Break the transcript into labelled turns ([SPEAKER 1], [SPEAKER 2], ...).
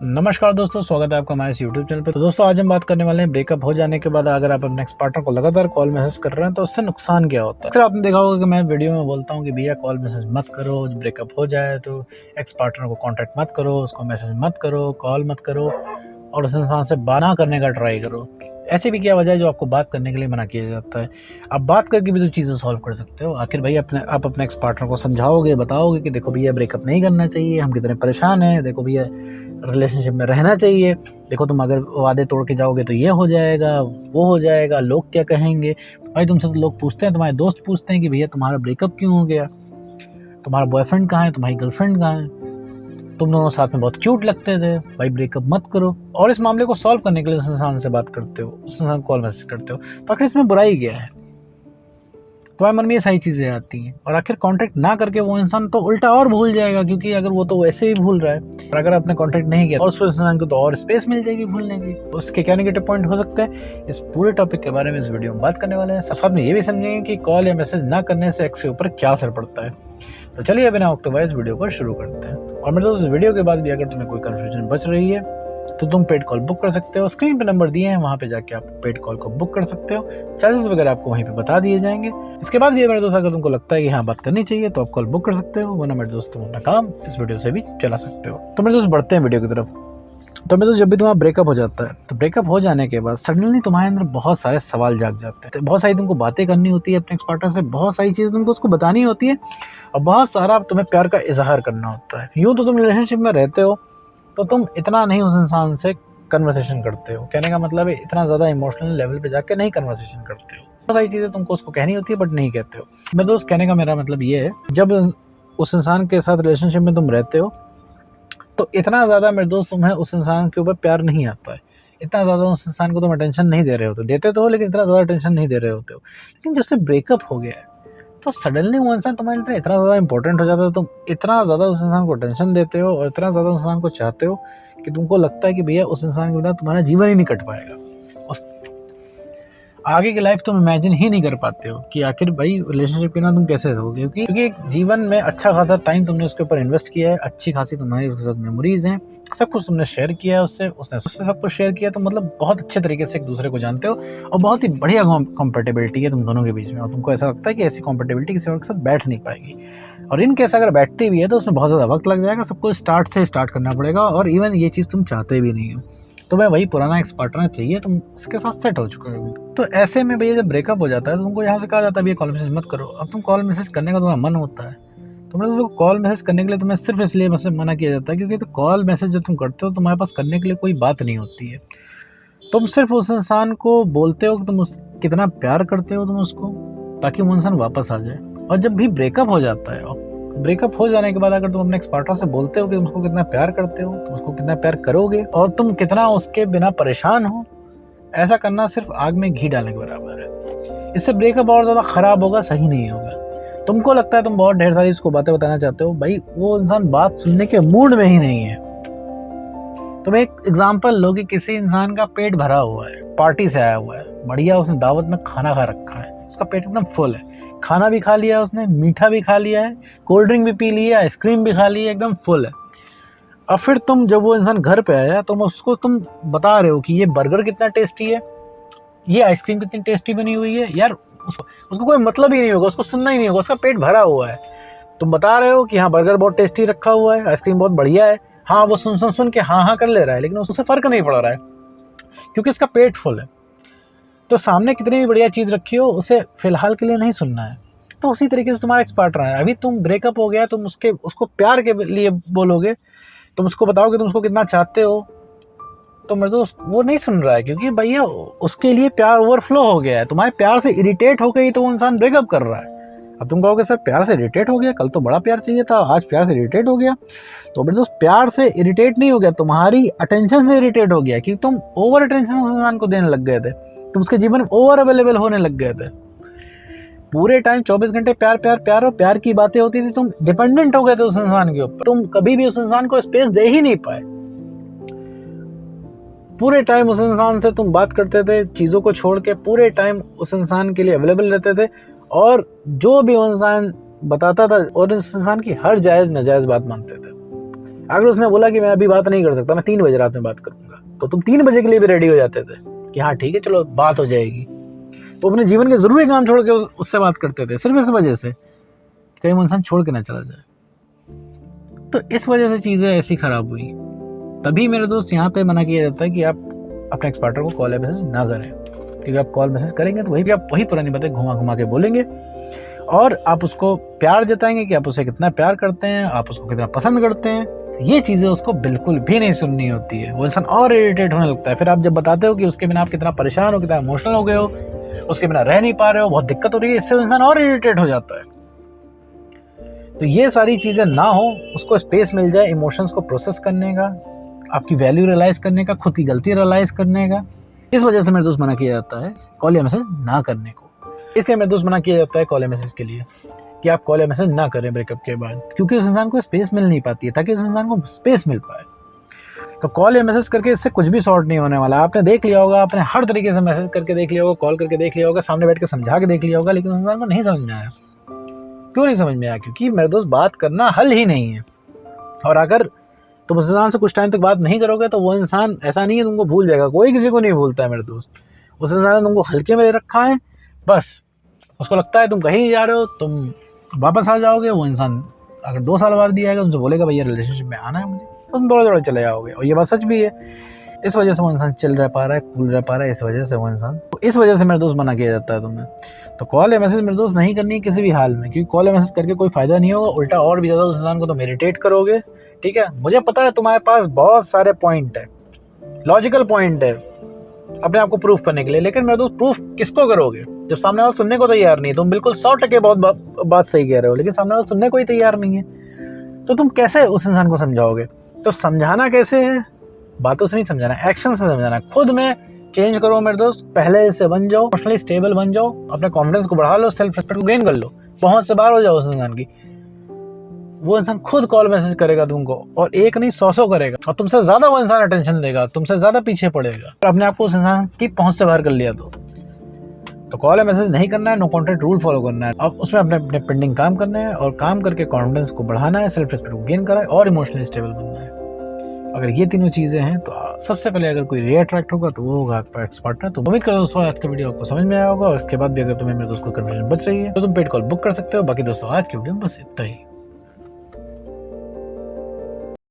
[SPEAKER 1] नमस्कार दोस्तों, स्वागत है आपका हमारे इस यूट्यूब चैनल पे। तो दोस्तों आज हम बात करने वाले हैं ब्रेकअप हो जाने के बाद अगर आप अपने एक्स पार्टनर को लगातार कॉल मैसेज कर रहे हैं तो उससे नुकसान क्या होता है। अक्सर आपने देखा होगा कि मैं वीडियो में बोलता हूँ कि भैया कॉल मैसेज मत करो, ब्रेकअप हो जाए तो एक्स पार्टनर को कॉन्टैक्ट मत करो, उसको मैसेज मत करो, कॉल मत करो और उस इंसान से बात ना करने का ट्राई करो। ऐसी भी क्या वजह है जो आपको बात करने के लिए मना किया जाता है। आप बात करके भी तो चीज़ें सॉल्व कर सकते हो। आखिर भाई आप अपने एक्स पार्टनर को समझाओगे, बताओगे कि देखो भैया ब्रेकअप नहीं करना चाहिए, हम कितने परेशान हैं, देखो भैया रिलेशनशिप में रहना चाहिए, देखो तुम अगर वादे तोड़ के जाओगे तो ये हो जाएगा, वो हो जाएगा, लोग क्या कहेंगे। भाई तुमसे तो लोग पूछते हैं, तुम्हारे दोस्त पूछते हैं कि भैया तुम्हारा ब्रेकअप क्यों हो गया, तुम्हारा बॉयफ्रेंड कहाँ है, तुम्हारी गर्लफ्रेंड कहाँ है, तुम दोनों साथ में बहुत क्यूट लगते थे, भाई ब्रेकअप मत करो। और इस मामले को सॉल्व करने के लिए उस इंसान से बात करते हो, उस इंसान को कॉल मैसेज करते हो, तो आखिर इसमें बुराई क्या है। तुम्हारे मन में ये सारी चीज़ें आती हैं और आखिर कांटेक्ट ना करके वो इंसान तो उल्टा और भूल जाएगा, क्योंकि अगर वो तो वैसे ही भूल रहा है और अगर आपने कांटेक्ट नहीं किया और उस इंसान को तो और स्पेस मिल जाएगी भूलने की। उसके क्या नेगेटिव पॉइंट हो सकते हैं, इस पूरे टॉपिक के बारे में इस वीडियो में बात करने वाले हैं। साथ में ये भी समझेंगे कि कॉल या मैसेज ना करने से एक्स के ऊपर क्या असर पड़ता है। तो चलिए बिना वक्त गवाए इस वीडियो को शुरू करते हैं। और मेरे दोस्त, इस वीडियो के बाद भी अगर तुम्हें कोई कंफ्यूजन बच रही है तो तुम पेड कॉल बुक कर सकते हो। स्क्रीन पे नंबर दिए हैं, वहाँ पे जाके आप पेड कॉल को बुक कर सकते हो। चार्जेस वगैरह आपको वहीं पे बता दिए जाएंगे। इसके बाद भी मेरे दोस्त अगर तुमको लगता है कि हाँ बात करनी चाहिए तो आप कॉल बुक कर सकते हो, वरना मेरे दोस्त तुम अपना काम इस वीडियो से भी चला सकते हो। तो मेरे दोस्त बढ़ते हैं वीडियो की तरफ। तो मेरे दोस्त, जब भी तुम्हारा ब्रेकअप हो जाता है तो ब्रेकअप हो जाने के बाद सडनली तुम्हारे अंदर बहुत सारे सवाल जाग जाते हैं। बहुत सारी तुमको बातें करनी होती है अपने एक्स पार्टनर से, बहुत सारी चीज़ तुमको उसको बतानी होती है और बहुत सारा तुम्हें प्यार का इजहार करना होता है। यूँ तो तुम रिलेशनशिप में रहते हो तो तुम इतना नहीं उस इंसान से कन्वर्सेशन करते हो। कहने का मतलब है इतना ज़्यादा इमोशनल लेवल पे जाके नहीं कन्वर्सेशन करते हो। बहुत सारी चीज़ें तुमको उसको कहनी होती है बट नहीं कहते हो। मेरे दोस्त, कहने का मेरा मतलब ये है, जब उस इंसान के साथ रिलेशनशिप में तुम रहते हो तो इतना ज़्यादा मेरे दोस्त तुम्हें उस इंसान के ऊपर प्यार नहीं आता है, इतना ज़्यादा उस इंसान को तुम अटेंशन नहीं दे रहे होते। देते तो हो लेकिन इतना ज़्यादा अटेंशन नहीं दे रहे होते हो। लेकिन जब से ब्रेकअप हो गया है तो सडनली वो इंसान तुम्हारे लिए इतना ज़्यादा इंपॉर्टेंट हो जाता है, तुम इतना ज़्यादा उस इंसान को अटेंशन देते हो और इतना ज़्यादा उस इंसान को चाहते हो कि तुमको लगता है कि भैया उस इंसान के बिना तुम्हारा जीवन ही नहीं कट पाएगा। उस आगे की लाइफ तुम इमेजिन ही नहीं कर पाते हो कि आखिर भाई रिलेशनशिप के ना तुम कैसे रहोगे, क्योंकि एक जीवन में अच्छा खासा टाइम तुमने उसके ऊपर इन्वेस्ट किया है, अच्छी खासी तुम्हारी उसके साथ मेमोरीज हैं, सब कुछ तुमने शेयर किया है उससे, उसने सब कुछ शेयर किया। तो मतलब बहुत अच्छे तरीके से एक दूसरे को जानते हो और बहुत ही बढ़िया कॉम्पेटेबिलिटी है तुम दोनों के बीच में और तुमको ऐसा लगता है कि ऐसी कॉम्पेटेबिलिटी किसी और के साथ बैठ नहीं पाएगी। और इन केस अगर बैठती भी है तो उसमें बहुत ज़्यादा वक्त लग जाएगा, सबको स्टार्ट से स्टार्ट करना पड़ेगा और इवन ये चीज़ तुम चाहते भी नहीं हो। तो मैं वही पुराना एक्स पार्टनर चाहिए, तुम उसके साथ सेट हो चुके हो। तो ऐसे में भैया जब ब्रेकअप हो जाता है तो तुमको यहाँ से कहा जाता है भैया कॉल मैसेज मत करो। अब तुम कॉल मैसेज करने का तुम्हारा मन होता है, तो मतलब कॉल मैसेज करने के लिए तुम्हें सिर्फ इसलिए बस मना किया जाता है क्योंकि तो कॉल मैसेज जो तुम करते हो तुम्हारे पास करने के लिए कोई बात नहीं होती है। तुम सिर्फ उस इंसान को बोलते हो कि तुम कितना प्यार करते हो तुम उसको, ताकि वो इंसान वापस आ जाए। और जब भी ब्रेकअप हो जाता है और ब्रेकअप हो जाने के बाद अगर तुम अपने एक्स पार्टनर से बोलते हो कि तुम उसको कितना प्यार करते हो, तुम उसको कितना प्यार करोगे और तुम कितना उसके बिना परेशान हो, ऐसा करना सिर्फ आग में घी डालने के बराबर है। इससे ब्रेकअप और ज़्यादा ख़राब होगा, सही नहीं होगा। तुमको लगता है तुम बहुत ढेर सारी उसको बातें बताना चाहते हो, भाई वो इंसान बात सुनने के मूड में ही नहीं है। तुम एक एग्जाम्पल लो कि किसी इंसान का पेट भरा हुआ है, पार्टी से आया हुआ है, बढ़िया उसने दावत में खाना खा रखा है, उसका पेट एकदम फुल है, खाना भी खा लिया उसने, मीठा भी खा लिया है, कोल्ड ड्रिंक भी पी लिया, आइसक्रीम भी खा ली है, एकदम फुल है। और फिर तुम जब वो इंसान घर पे आया तुम उसको तुम बता रहे हो कि ये बर्गर कितना टेस्टी है, ये आइसक्रीम कितनी टेस्टी बनी हुई है। यार उसको कोई मतलब ही नहीं होगा, उसको सुनना ही नहीं होगा, उसका पेट भरा हुआ है। तुम बता रहे हो कि हाँ बर्गर बहुत टेस्टी रखा हुआ है, आइसक्रीम बहुत बढ़िया है, हाँ वो सुन के हाँ कर ले रहा है, लेकिन उससे फर्क नहीं पड़ रहा है क्योंकि उसका पेट फुल है। तो सामने कितनी भी बढ़िया चीज़ रखी हो उसे फिलहाल के लिए नहीं सुनना है। तो उसी तरीके से तुम्हारा एक्स पार्टनर है, अभी तुम ब्रेकअप हो गया, तुम उसको प्यार के लिए बोलोगे, तुम उसको बताओगे तुम उसको कितना चाहते हो, तो मेरे तो वो नहीं सुन रहा है क्योंकि भैया उसके लिए प्यार ओवरफ्लो हो गया है। तुम्हारे प्यार से इरिटेट हो गई तो वो इंसान ब्रेकअप कर रहा है। अब तुम कहोगे सर प्यार से इरिटेट हो गया, कल तो बड़ा प्यार चाहिए था, आज प्यार से इरिटेट हो गया। तो मेरे दोस्त, प्यार से इरिटेट नहीं हो गया, तुम्हारी अटेंशन से इरिटेट हो गया क्योंकि तुम ओवर अटेंशन उस इंसान को देने लग गए थे, तुम उसके जीवन में ओवर अवेलेबल होने लग गए थे। पूरे टाइम 24 घंटे प्यार प्यार प्यार और प्यार की बातें होती थी, तुम डिपेंडेंट हो गए थे उस इंसान के ऊपर, तुम कभी भी उस इंसान को स्पेस दे ही नहीं पाए। पूरे टाइम उस इंसान से तुम बात करते थे, चीज़ों को छोड़ के पूरे टाइम उस इंसान के लिए अवेलेबल रहते थे और जो भी वो इंसान बताता था और इस इंसान की हर जायज़ नाजायज़ बात मानते थे। अगर उसने बोला कि मैं अभी बात नहीं कर सकता, मैं 3 बजे रात में बात करूंगा, तो तुम 3 बजे के लिए भी रेडी हो जाते थे कि हाँ ठीक है चलो बात हो जाएगी। तो अपने जीवन के ज़रूरी काम छोड़ के उससे बात करते थे, सिर्फ इस वजह से कहीं वो इंसान छोड़ के ना चला जाए। तो इस वजह से चीज़ें ऐसी ख़राब हुई। तभी मेरे दोस्त यहाँ पे मना किया जाता है कि आप अपने एक्स पार्टनर को कॉल या मैसेज ना करें, क्योंकि आप कॉल मैसेज करेंगे तो वही पुरानी बातें घुमा घुमा के बोलेंगे और आप उसको प्यार जताएंगे कि आप उसे कितना प्यार करते हैं, आप उसको कितना पसंद करते हैं। ये चीज़ें उसको बिल्कुल भी नहीं सुननी होती है। वो इंसान और इरिटेट होने लगता है। फिर आप जब बताते हो कि उसके बिना आप कितना परेशान हो, कितना इमोशनल हो गए हो, उसके बिना रह नहीं पा रहे हो, बहुत दिक्कत हो रही है, इससे वो इंसान और इरिटेट हो जाता है। तो ये सारी चीज़ें ना हो, उसको स्पेस मिल जाए इमोशंस को प्रोसेस करने का, आपकी वैल्यू रियलाइज़ करने का, खुद की गलती रियलाइज़ करने का। इस वजह से मेरे दोस्त मना किया जाता है कॉल या मैसेज ना करने को। इसलिए मेरे दोस्त मना किया जाता है कॉल या मैसेज के लिए कि आप कॉल या मैसेज ना करें ब्रेकअप के बाद, क्योंकि उस इंसान को स्पेस मिल नहीं पाती है, ताकि उस इंसान को स्पेस मिल पाए। तो कॉल या मैसेज करके इससे कुछ भी सॉर्ट नहीं होने वाला। आपने देख लिया होगा, आपने हर तरीके से मैसेज करके देख लिया होगा, कॉल करके देख लिया होगा, सामने बैठ के समझा के देख लिया होगा, लेकिन उस इंसान को नहीं समझ में आया। क्यों नहीं समझ में आया? क्योंकि मेरे दोस्त बात करना हल ही नहीं है। और अगर तुम उस इंसान से कुछ टाइम तक बात नहीं करोगे तो वो इंसान ऐसा नहीं है तुमको भूल जाएगा। कोई किसी को नहीं भूलता है मेरे दोस्त। उस इंसान ने तुमको हल्के में रखा है, बस उसको लगता है तुम कहीं जा रहे हो, तुम वापस आ जाओगे। वो इंसान अगर 2 साल बाद भी आएगा, तुमसे बोलेगा भैया रिलेशनशिप में आना है मुझे, तो तुम दौड़े चले जाओगे। और ये बात सच भी है। इस वजह से वो इंसान चिल रह पा रहा है, कूल रह पा रहा है। इस वजह से वो इंसान, तो इस वजह से मेरे दोस्त मना किया जाता है तुम्हें। तो कॉल या मैसेज मेरे दोस्त नहीं करनी है किसी भी हाल में, क्योंकि कॉल या मैसेज करके कोई फायदा नहीं होगा, उल्टा और भी ज़्यादा उस इंसान को तुम इरिटेट करोगे। ठीक है, मुझे पता है तुम्हारे पास बहुत सारे पॉइंट है, लॉजिकल पॉइंट है अपने आप को प्रूफ करने के लिए, लेकिन मेरे दोस्त प्रूफ किसको करोगे जब सामने वाला सुनने को तैयार नहीं है। तुम बिल्कुल 100% बहुत बात सही कह रहे हो, लेकिन सामने वाला सुनने को ही तैयार नहीं है, तो तुम कैसे उस इंसान को समझाओगे? तो समझाना कैसे है? बातों से नहीं समझाना, एक्शन से समझाना। खुद में चेंज करो मेरे दोस्त, पहले से बन जाओ, इमोशनली स्टेबल बन जाओ, अपने कॉन्फिडेंस को बढ़ा लो, सेल्फ रिस्पेक्ट को गेन कर लो, पहुंच से बाहर हो जाओ उस इंसान की। वो इंसान खुद कॉल मैसेज करेगा तुमको, और एक नहीं 100 करेगा, और तुमसे ज्यादा वो इंसान अटेंशन देगा, तुमसे ज्यादा पीछे पड़ेगा। अपने आप को उस इंसान की पहुंच से बाहर कर लिया तो कॉल या मैसेज नहीं करना है, नो कॉन्टैक्ट रूल फॉलो करना है। अब उसमें अपने अपने पेंडिंग काम करना है, और काम करके कॉन्फिडेंस को बढ़ाना है, सेल्फ रिस्पेक्ट को गेन करना है, और इमोशनली स्टेबल बनना है। अगर ये तीनों चीज़ें हैं तो सबसे पहले अगर कोई रीअट्रैक्ट होगा तो वो होगा आपका एक्स पार्टनर। तो उम्मीद करो दोस्तों आज का वीडियो आपको समझ में आया होगा, और इसके बाद भी अगर तुम्हें मेरे दोस्त को कन्फ्यूजन बच रही है तो तुम पेड कॉल बुक कर सकते हो। बाकी दोस्तों आज की वीडियो में बस इतना ही।